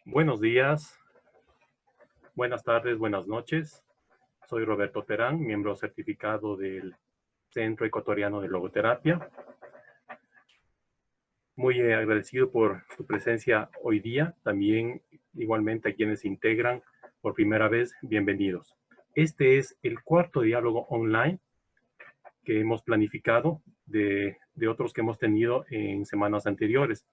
Buenos días, buenas tardes, buenas noches. Soy Roberto Terán, miembro certificado del Centro Ecuatoriano de Logoterapia. Muy agradecido por su presencia hoy día. También, igualmente, a quienes se integran por primera vez, bienvenidos. Este es el cuarto diálogo online que hemos planificado de otros que hemos tenido en semanas anteriores.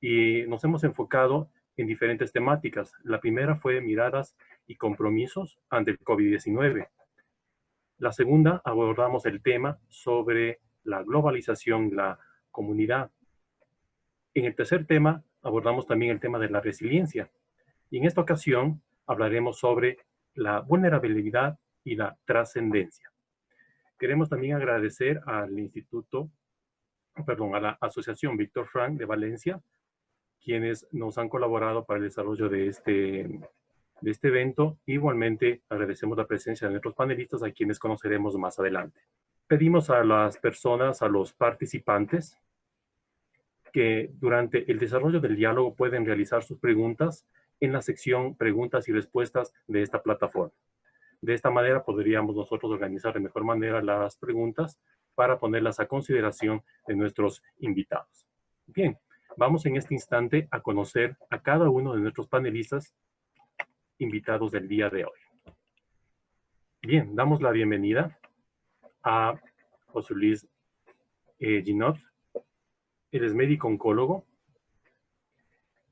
Y nos hemos enfocado en diferentes temáticas. La primera fue miradas y compromisos ante el COVID-19. La segunda, abordamos el tema sobre la globalización, la comunidad. En el tercer tema, abordamos también el tema de la resiliencia. Y en esta ocasión hablaremos sobre la vulnerabilidad y la trascendencia. Queremos también agradecer al a la Asociación Víctor Frank de Valencia, quienes nos han colaborado para el desarrollo de este evento. Igualmente agradecemos la presencia de nuestros panelistas, a quienes conoceremos más adelante. Pedimos a las personas, a los participantes, que durante el desarrollo del diálogo pueden realizar sus preguntas en la sección preguntas y respuestas de esta plataforma. De esta manera podríamos nosotros organizar de mejor manera las preguntas para ponerlas a consideración de nuestros invitados. Bien, vamos en este instante a conocer a cada uno de nuestros panelistas invitados del día de hoy. Bien, damos la bienvenida a José Luis Ginot. Él es médico oncólogo,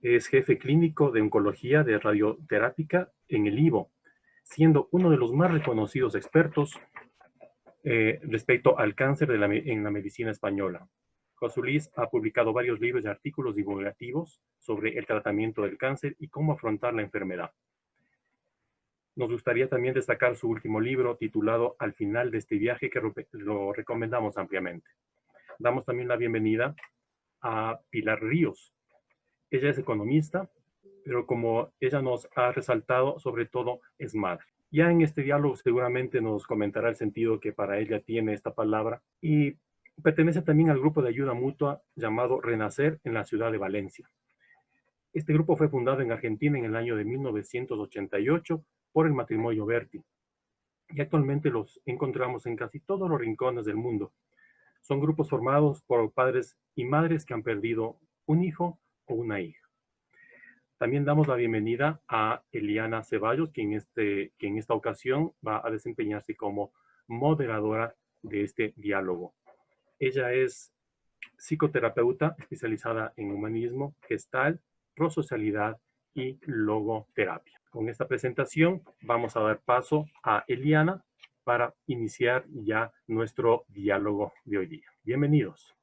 es jefe clínico de oncología de radioterápica en el IVO, siendo uno de los más reconocidos expertos respecto al cáncer en la medicina española. José Luis ha publicado varios libros y artículos divulgativos sobre el tratamiento del cáncer y cómo afrontar la enfermedad. Nos gustaría también destacar su último libro titulado Al final de este viaje, que lo recomendamos ampliamente. Damos también la bienvenida a Pilar Ríos. Ella es economista, pero como ella nos ha resaltado, sobre todo es madre. Ya en este diálogo seguramente nos comentará el sentido que para ella tiene esta palabra, y pertenece también al grupo de ayuda mutua llamado Renacer en la ciudad de Valencia. Este grupo fue fundado en Argentina en el año de 1988 por el matrimonio Berti, y actualmente los encontramos en casi todos los rincones del mundo. Son grupos formados por padres y madres que han perdido un hijo o una hija. También damos la bienvenida a Eliana Ceballos, que en esta ocasión va a desempeñarse como moderadora de este diálogo. Ella es psicoterapeuta especializada en humanismo, gestal, prosocialidad y logoterapia. Con esta presentación vamos a dar paso a Eliana para iniciar ya nuestro diálogo de hoy día. Bienvenidos.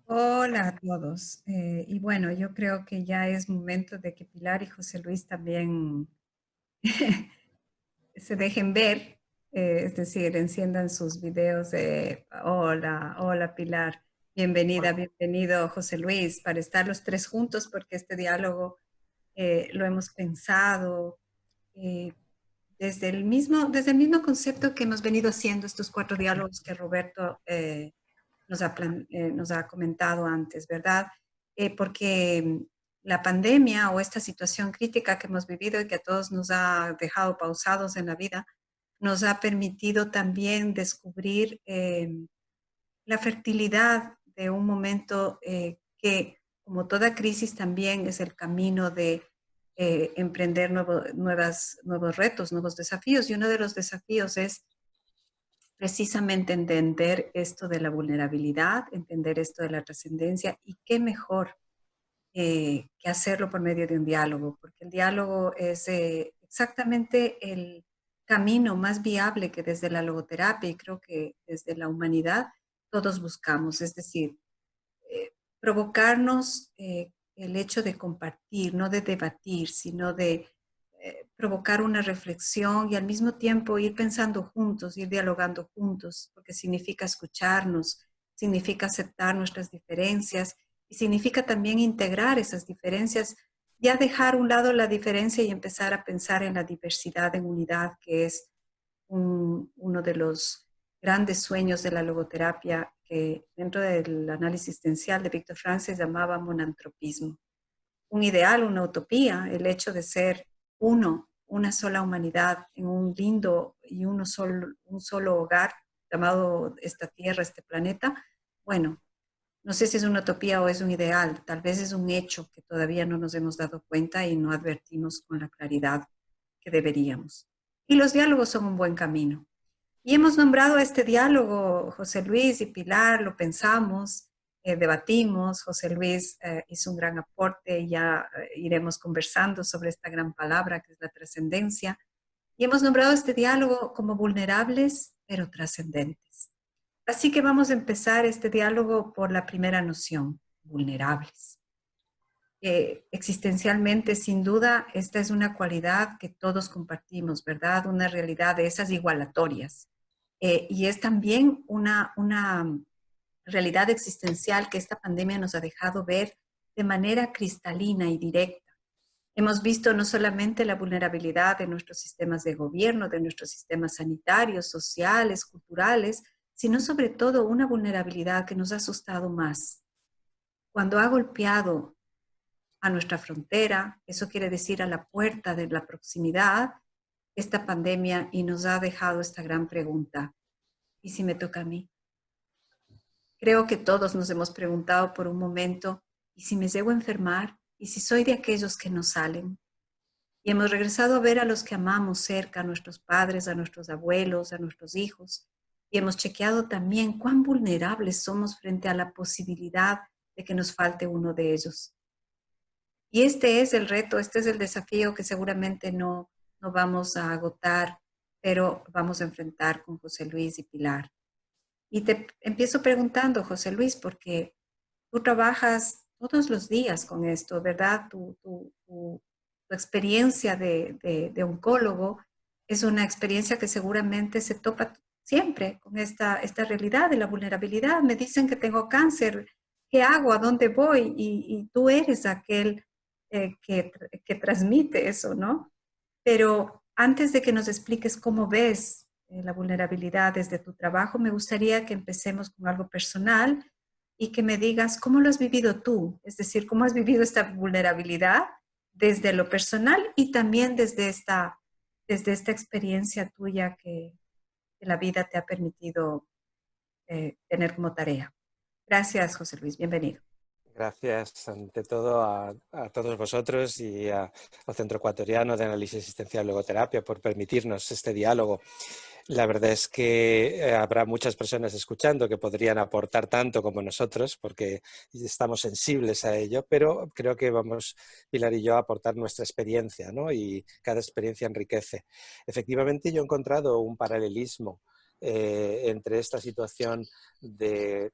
Hola a todos. Y bueno, yo creo que ya es momento de que Pilar y José Luis también se dejen ver, es decir, enciendan sus videos de hola, hola Pilar, bienvenida, bienvenido José Luis, para estar los tres juntos porque este diálogo lo hemos pensado eh, desde el mismo concepto que hemos venido haciendo estos cuatro diálogos que Roberto nos ha comentado antes, ¿verdad? Porque la pandemia o esta situación crítica que hemos vivido y que a todos nos ha dejado pausados en la vida, nos ha permitido también descubrir la fertilidad de un momento que, como toda crisis, también es el camino de emprender nuevos retos, nuevos desafíos. Y uno de los desafíos es precisamente entender esto de la vulnerabilidad, entender esto de la trascendencia, y qué mejor que hacerlo por medio de un diálogo, porque el diálogo es exactamente el camino más viable que desde la logoterapia y creo que desde la humanidad todos buscamos, es decir, provocarnos el hecho de compartir, no de debatir, sino de provocar una reflexión y al mismo tiempo ir pensando juntos, ir dialogando juntos, porque significa escucharnos, significa aceptar nuestras diferencias y significa también integrar esas diferencias, ya dejar a un lado la diferencia y empezar a pensar en la diversidad en unidad, que es uno de los grandes sueños de la logoterapia que dentro del análisis existencial de Víctor Frank se llamaba monantropismo. un ideal, una utopía, el hecho de ser uno, una sola humanidad en un lindo y un solo hogar llamado esta Tierra, este planeta. Bueno, no sé si es una utopía o es un ideal, tal vez es un hecho que todavía no nos hemos dado cuenta y no advertimos con la claridad que deberíamos. Y los diálogos son un buen camino. Y hemos nombrado este diálogo, José Luis y Pilar, lo pensamos, debatimos, José Luis hizo un gran aporte y ya iremos conversando sobre esta gran palabra que es la trascendencia. Y hemos nombrado este diálogo como vulnerables pero trascendentes. Así que vamos a empezar este diálogo por la primera noción, vulnerables. Existencialmente, sin duda, esta es una cualidad que todos compartimos, ¿verdad? Una realidad de esas igualatorias. Y es también una realidad existencial que esta pandemia nos ha dejado ver de manera cristalina y directa. Hemos visto no solamente la vulnerabilidad de nuestros sistemas de gobierno, de nuestros sistemas sanitarios, sociales, culturales, sino sobre todo una vulnerabilidad que nos ha asustado más. Cuando ha golpeado a nuestra frontera, eso quiere decir a la puerta de la proximidad, esta pandemia y nos ha dejado esta gran pregunta. ¿Y si me toca a mí? Creo que todos nos hemos preguntado por un momento, ¿y si me llego a enfermar? ¿Y si soy de aquellos que no salen? Y hemos regresado a ver a los que amamos cerca, a nuestros padres, a nuestros abuelos, a nuestros hijos. Y hemos chequeado también cuán vulnerables somos frente a la posibilidad de que nos falte uno de ellos. Y este es el reto, este es el desafío que seguramente no vamos a agotar, pero vamos a enfrentar con José Luis y Pilar. Y te empiezo preguntando, José Luis, porque tú trabajas todos los días con esto, ¿verdad? Tu experiencia de oncólogo es una experiencia que seguramente se topa siempre con esta realidad de la vulnerabilidad. Me dicen que tengo cáncer, ¿qué hago? ¿A dónde voy? Y tú eres aquel que transmite eso, ¿no? Pero antes de que nos expliques cómo ves la vulnerabilidad desde tu trabajo, me gustaría que empecemos con algo personal y que me digas cómo lo has vivido tú, es decir, cómo has vivido esta vulnerabilidad desde lo personal y también desde esta experiencia tuya que la vida te ha permitido tener como tarea. Gracias, José Luis. Bienvenido. Gracias ante todo a todos vosotros y al Centro Ecuatoriano de Análisis Existencial y Logoterapia por permitirnos este diálogo. La verdad es que habrá muchas personas escuchando que podrían aportar tanto como nosotros porque estamos sensibles a ello, pero creo que vamos, Pilar y yo, a aportar nuestra experiencia, ¿no? Y cada experiencia enriquece. Efectivamente, yo he encontrado un paralelismo entre esta situación de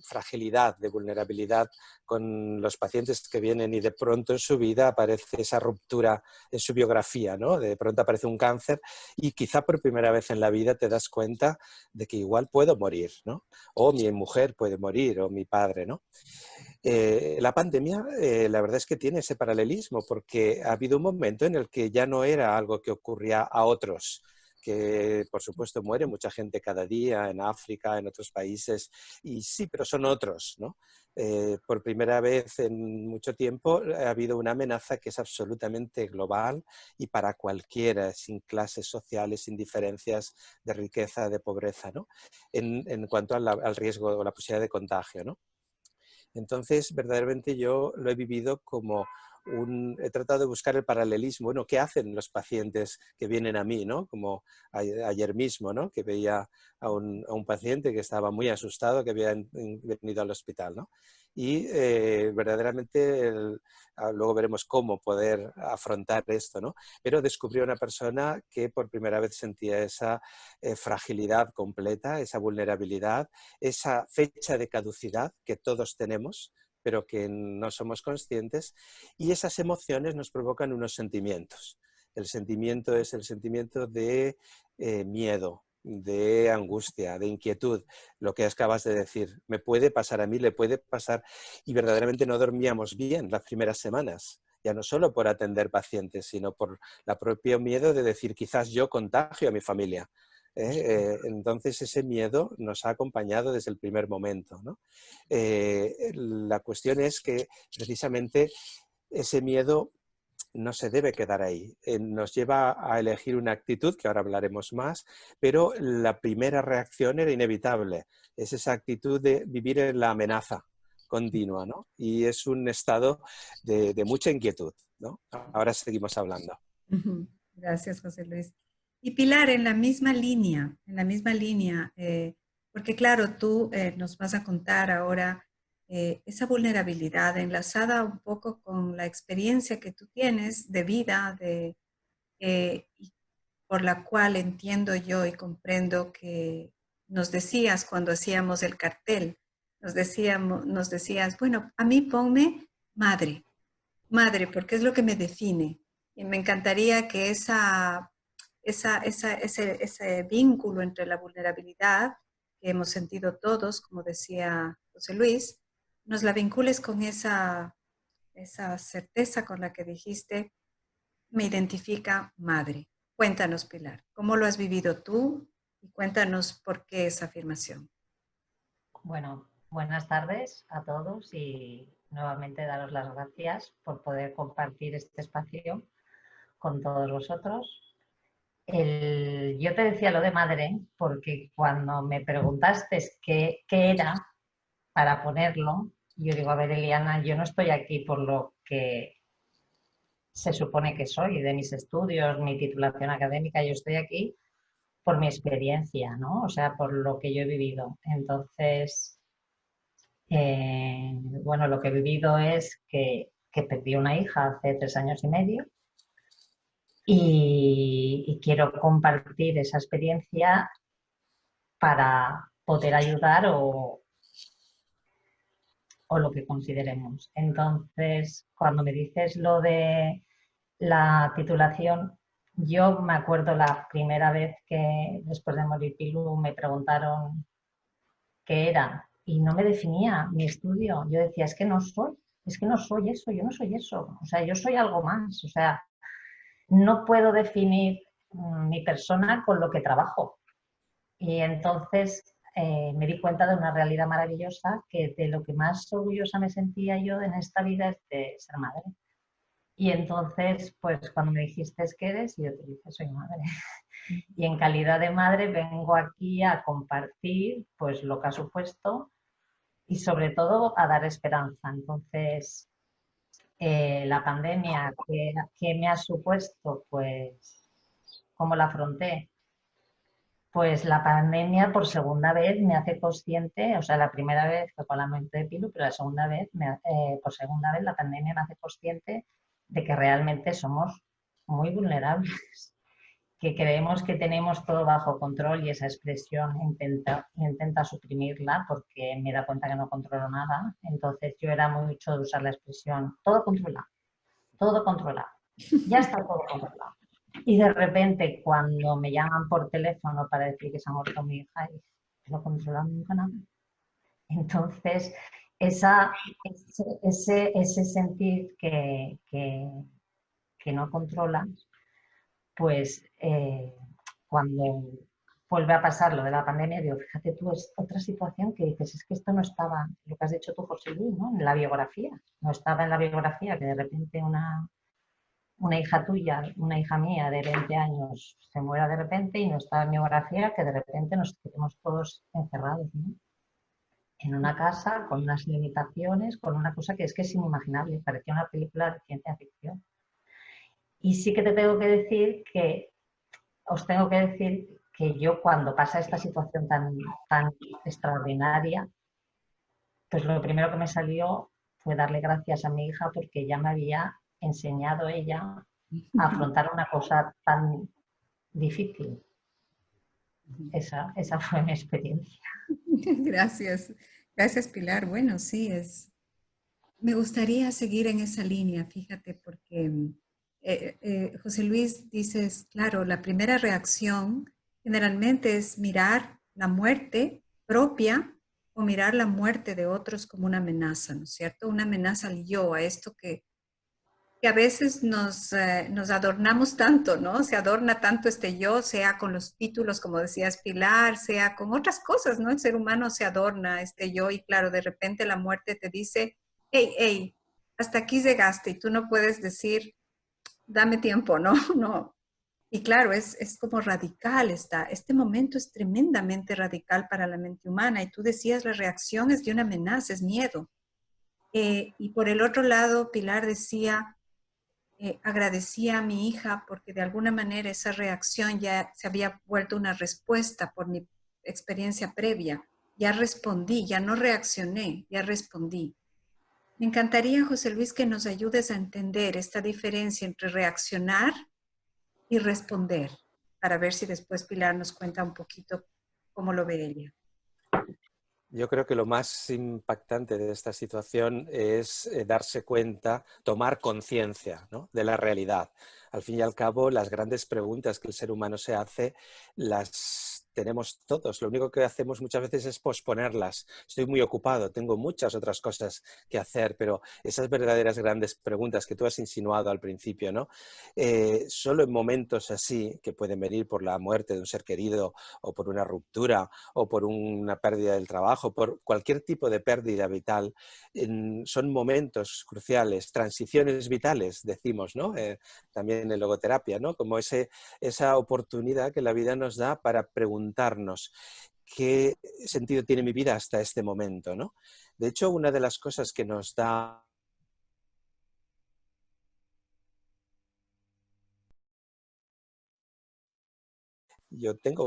fragilidad, de vulnerabilidad con los pacientes que vienen y de pronto en su vida aparece esa ruptura en su biografía, ¿no? De pronto aparece un cáncer y quizá por primera vez en la vida te das cuenta de que igual puedo morir, ¿no? O mi mujer puede morir, o mi padre, ¿no? La pandemia, la verdad es que tiene ese paralelismo porque ha habido un momento en el que ya no era algo que ocurría a otros, que por supuesto muere mucha gente cada día en África, en otros países, y sí, pero son otros, ¿no? Por primera vez en mucho tiempo ha habido una amenaza que es absolutamente global y para cualquiera, sin clases sociales, sin diferencias de riqueza, de pobreza, ¿no? En cuanto al riesgo o la posibilidad de contagio, ¿no? Entonces, verdaderamente yo lo he vivido como he tratado de buscar el paralelismo, bueno, ¿qué hacen los pacientes que vienen a mí, ¿no? Como ayer mismo, ¿no? Que veía a un paciente que estaba muy asustado, que había venido al hospital, ¿no? Y verdaderamente luego veremos cómo poder afrontar esto, ¿no? Pero descubrí una persona que por primera vez sentía esa fragilidad completa, esa vulnerabilidad, esa fecha de caducidad que todos tenemos, pero que no somos conscientes, y esas emociones nos provocan unos sentimientos. El sentimiento es el sentimiento de miedo, de angustia, de inquietud, lo que acabas de decir. Me puede pasar a mí, le puede pasar, y verdaderamente no dormíamos bien las primeras semanas, ya no solo por atender pacientes, sino por el propio miedo de decir quizás yo contagio a mi familia. Entonces ese miedo nos ha acompañado desde el primer momento, ¿no? La cuestión es que precisamente ese miedo no se debe quedar ahí. Nos lleva a elegir una actitud, que ahora hablaremos más, pero la primera reacción era inevitable. Es esa actitud de vivir en la amenaza continua, ¿no? Y es un estado de mucha inquietud, ¿no? Ahora seguimos hablando. Gracias, José Luis. Y Pilar, en la misma línea, porque claro, tú nos vas a contar ahora esa vulnerabilidad enlazada un poco con la experiencia que tú tienes de vida, y por la cual entiendo yo y comprendo que nos decías cuando hacíamos el cartel, nos decías, bueno, a mí ponme madre, porque es lo que me define. Y me encantaría que ese vínculo entre la vulnerabilidad que hemos sentido todos, como decía José Luis, nos la vincules con esa certeza con la que dijiste, me identifica madre. Cuéntanos, Pilar, ¿cómo lo has vivido tú? Y cuéntanos por qué esa afirmación. Bueno, buenas tardes a todos y nuevamente daros las gracias por poder compartir este espacio con todos vosotros. Yo te decía lo de madre porque cuando me preguntaste qué era para ponerlo, yo digo, a ver, Eliana, yo no estoy aquí por lo que se supone que soy, de mis estudios, mi titulación académica, yo estoy aquí por mi experiencia, ¿no? O sea, por lo que yo he vivido. Entonces, bueno, lo que he vivido es que perdí una hija hace 3 años y medio y quiero compartir esa experiencia para poder ayudar o lo que consideremos. Entonces, cuando me dices lo de la titulación, yo me acuerdo la primera vez que después de morir Pilu me preguntaron qué era y no me definía mi estudio. Yo decía, es que no soy eso, yo no soy eso. O sea, yo soy algo más. O sea, no puedo definir mi persona con lo que trabajo. Y entonces me di cuenta de una realidad maravillosa, que de lo que más orgullosa me sentía yo en esta vida es de ser madre. Y entonces, pues cuando me dijiste qué eres, yo te dije, soy madre. Y en calidad de madre vengo aquí a compartir pues lo que ha supuesto y sobre todo a dar esperanza. Entonces, la pandemia, ¿qué me ha supuesto? Pues, ¿cómo la afronté? Pues la pandemia por segunda vez me hace consciente, o sea, la primera vez fue con la mente de Pilu, pero la segunda vez, por segunda vez, la pandemia me hace consciente de que realmente somos muy vulnerables, que creemos que tenemos todo bajo control y esa expresión intenta suprimirla porque me da cuenta que no controlo nada. Entonces yo era mucho de usar la expresión todo controlado, ya está todo controlado. Y de repente cuando me llaman por teléfono para decir que se ha muerto mi hija, no controlo nunca nada. Entonces ese sentir que no controlas, pues cuando vuelve a pasar lo de la pandemia, digo, fíjate tú, es otra situación que dices, es que esto no estaba, lo que has dicho tú, José Luis, ¿no? En la biografía, no estaba en la biografía, que de repente una hija tuya, una hija mía de 20 años se muera de repente, y no estaba en mi biografía, que de repente nos quedemos todos encerrados, ¿no? En una casa, con unas limitaciones, con una cosa que es inimaginable, parecía una película de ciencia ficción. Y sí que te tengo que decir que os tengo que decir que yo cuando pasa esta situación tan extraordinaria, pues lo primero que me salió fue darle gracias a mi hija porque ya me había enseñado ella a afrontar una cosa tan difícil. Esa fue mi experiencia. Gracias. Gracias, Pilar. Bueno, sí, me gustaría seguir en esa línea, fíjate, porque José Luis, dices, claro, la primera reacción generalmente es mirar la muerte propia o mirar la muerte de otros como una amenaza, ¿no es cierto? Una amenaza al yo, a esto que a veces nos adornamos tanto, ¿no? Se adorna tanto este yo, sea con los títulos, como decías Pilar, sea con otras cosas, ¿no? El ser humano se adorna este yo y claro, de repente la muerte te dice, hey, hey, hasta aquí llegaste y tú no puedes decir, dame tiempo, ¿no? No. Y claro, es como radical, este momento es tremendamente radical para la mente humana. Y tú decías, la reacción es de una amenaza, es miedo. Y por el otro lado, Pilar decía, agradecía a mi hija porque de alguna manera esa reacción ya se había vuelto una respuesta por mi experiencia previa. Ya respondí, ya no reaccioné, ya respondí. Me encantaría, José Luis, que nos ayudes a entender esta diferencia entre reaccionar y responder, para ver si después Pilar nos cuenta un poquito cómo lo ve ella. Yo creo que lo más impactante de esta situación es darse cuenta, tomar conciencia, ¿no?, de la realidad. Al fin y al cabo, las grandes preguntas que el ser humano se hace las tenemos todos. Lo único que hacemos muchas veces es posponerlas. Estoy muy ocupado, tengo muchas otras cosas que hacer, pero esas verdaderas grandes preguntas que tú has insinuado al principio, ¿no? Solo en momentos así, que pueden venir por la muerte de un ser querido o por una ruptura o por una pérdida del trabajo, por cualquier tipo de pérdida vital, son momentos cruciales, transiciones vitales, decimos, ¿no? También en logoterapia, ¿no? Como esa oportunidad que la vida nos da para preguntarnos qué sentido tiene mi vida hasta este momento, ¿no? De hecho, una de las cosas que nos da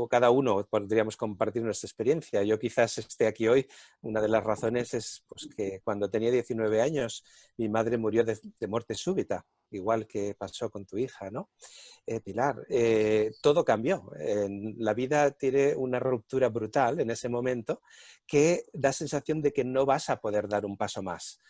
cada uno podríamos compartir nuestra experiencia. Yo quizás esté aquí hoy, una de las razones es pues, que cuando tenía 19 años mi madre murió de muerte súbita, igual que pasó con tu hija, ¿no? Pilar, todo cambió. La vida tiene una ruptura brutal en ese momento que da sensación de que no vas a poder dar un paso más.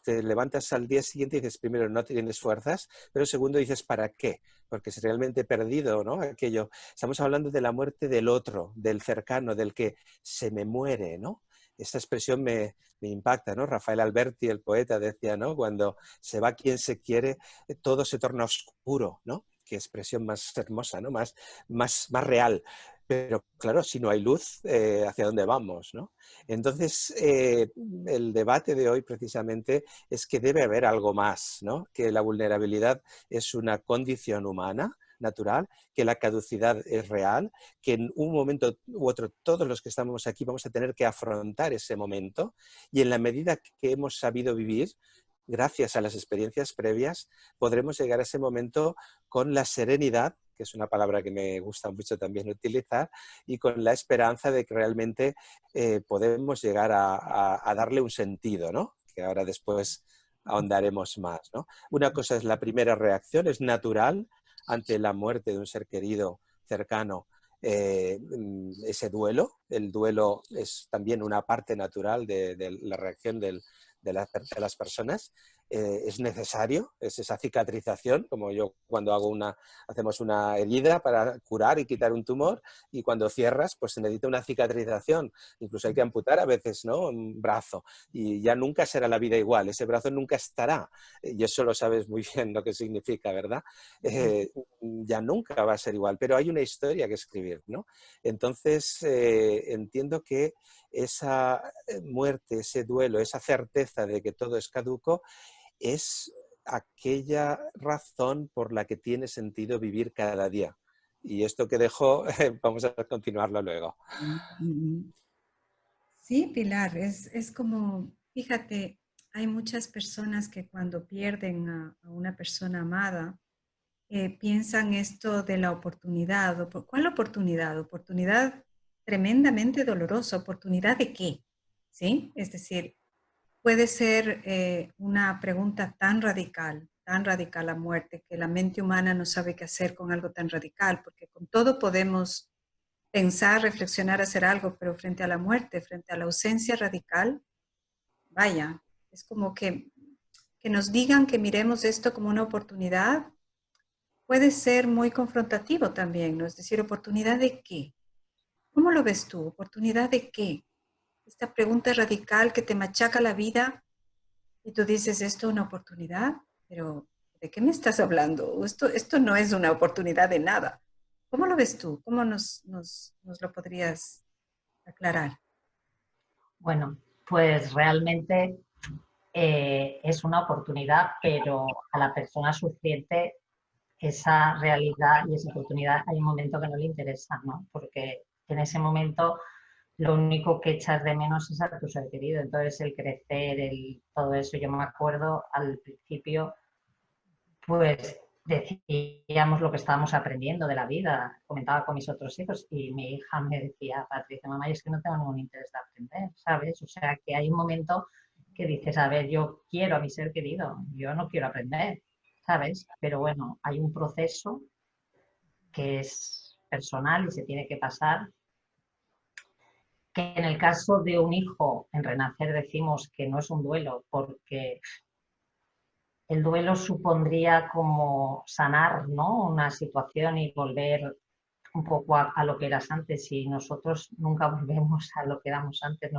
Te levantas al día siguiente y dices, primero, no tienes fuerzas, pero segundo, dices, ¿para qué? Porque si realmente he perdido, ¿no?, aquello. Estamos hablando de la muerte del otro, del cercano, del que se me muere, ¿no? Esta expresión me impacta, ¿no? Rafael Alberti, el poeta, decía, ¿no?, cuando se va quien se quiere, todo se torna oscuro, ¿no? Qué expresión más hermosa, ¿no? Más real. Pero claro, si no hay luz, ¿hacia dónde vamos, no? Entonces, el debate de hoy precisamente es que debe haber algo más, ¿no? Que la vulnerabilidad es una condición humana, natural, que la caducidad es real, que en un momento u otro todos los que estamos aquí vamos a tener que afrontar ese momento y en la medida que hemos sabido vivir, gracias a las experiencias previas, podremos llegar a ese momento con la serenidad, que es una palabra que me gusta mucho también utilizar, y con la esperanza de que realmente podemos llegar a darle un sentido, ¿no? Que ahora después ahondaremos más, ¿no? Una cosa es la primera reacción, es natural ante la muerte de un ser querido cercano, ese duelo. El duelo es también una parte natural de la reacción de las personas. Es necesario, es esa cicatrización, como yo cuando hacemos una herida para curar y quitar un tumor, y cuando cierras, pues se necesita una cicatrización. Incluso hay que amputar a veces, ¿no?, un brazo, y ya nunca será la vida igual, ese brazo nunca estará, y eso lo sabes muy bien lo que significa, ¿verdad? Ya nunca va a ser igual, pero hay una historia que escribir, ¿no? Entonces, entiendo que esa muerte, ese duelo, esa certeza de que todo es caduco, es aquella razón por la que tiene sentido vivir cada día. Y esto que dejo, vamos a continuarlo luego. Sí, Pilar, es como, fíjate, hay muchas personas que cuando pierden a una persona amada, piensan esto de la oportunidad. ¿Cuál oportunidad? Oportunidad tremendamente dolorosa. ¿Oportunidad de qué? ¿Sí? Es decir, puede ser una pregunta tan radical la muerte, que la mente humana no sabe qué hacer con algo tan radical, porque con todo podemos pensar, reflexionar, hacer algo, pero frente a la muerte, frente a la ausencia radical, vaya, es como que nos digan que miremos esto como una oportunidad, puede ser muy confrontativo también, ¿no? Es decir, ¿oportunidad de qué? ¿Cómo lo ves tú? ¿Oportunidad de qué? Esta pregunta radical que te machaca la vida y tú dices, ¿esto es una oportunidad? Pero, ¿de qué me estás hablando? Esto no es una oportunidad de nada. ¿Cómo lo ves tú? ¿Cómo nos lo podrías aclarar? Bueno, pues realmente es una oportunidad, pero a la persona sufriente esa realidad y esa oportunidad hay un momento que no le interesa, ¿no? Porque en ese momento lo único que echas de menos es a tu ser querido. Entonces el crecer, todo eso, yo me acuerdo al principio, pues decíamos lo que estábamos aprendiendo de la vida. Comentaba con mis otros hijos y mi hija me decía, Patricia, mamá, es que no tengo ningún interés de aprender, ¿sabes? O sea, que hay un momento que dices, a ver, yo quiero a mi ser querido, yo no quiero aprender, ¿sabes? Pero bueno, hay un proceso que es personal y se tiene que pasar, que en el caso de un hijo en renacer decimos que no es un duelo, porque el duelo supondría como sanar, ¿no? Una situación y volver un poco a lo que eras antes, y nosotros nunca volvemos a lo que éramos antes.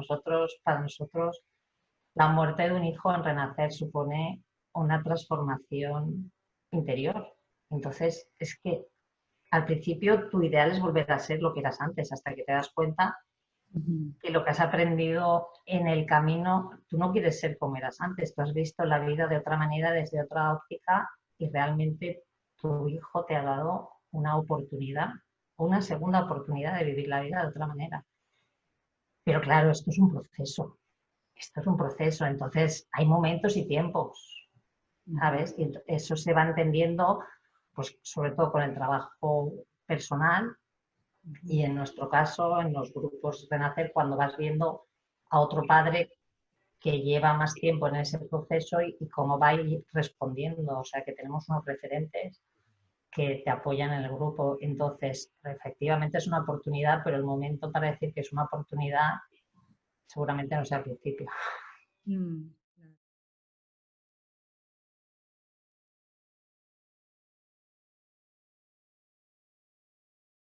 Para nosotros, la muerte de un hijo en renacer supone una transformación interior. Entonces, es que al principio tu ideal es volver a ser lo que eras antes, hasta que te das cuenta que lo que has aprendido en el camino, tú no quieres ser como eras antes, tú has visto la vida de otra manera, desde otra óptica, y realmente tu hijo te ha dado una oportunidad, una segunda oportunidad de vivir la vida de otra manera. Pero claro, esto es un proceso, entonces hay momentos y tiempos, ¿sabes? Y eso se va entendiendo, pues sobre todo con el trabajo personal. Y en nuestro caso, en los grupos Renacer, cuando vas viendo a otro padre que lleva más tiempo en ese proceso y cómo va a ir respondiendo, o sea que tenemos unos referentes que te apoyan en el grupo. Entonces, efectivamente es una oportunidad, pero el momento para decir que es una oportunidad seguramente no sea al principio.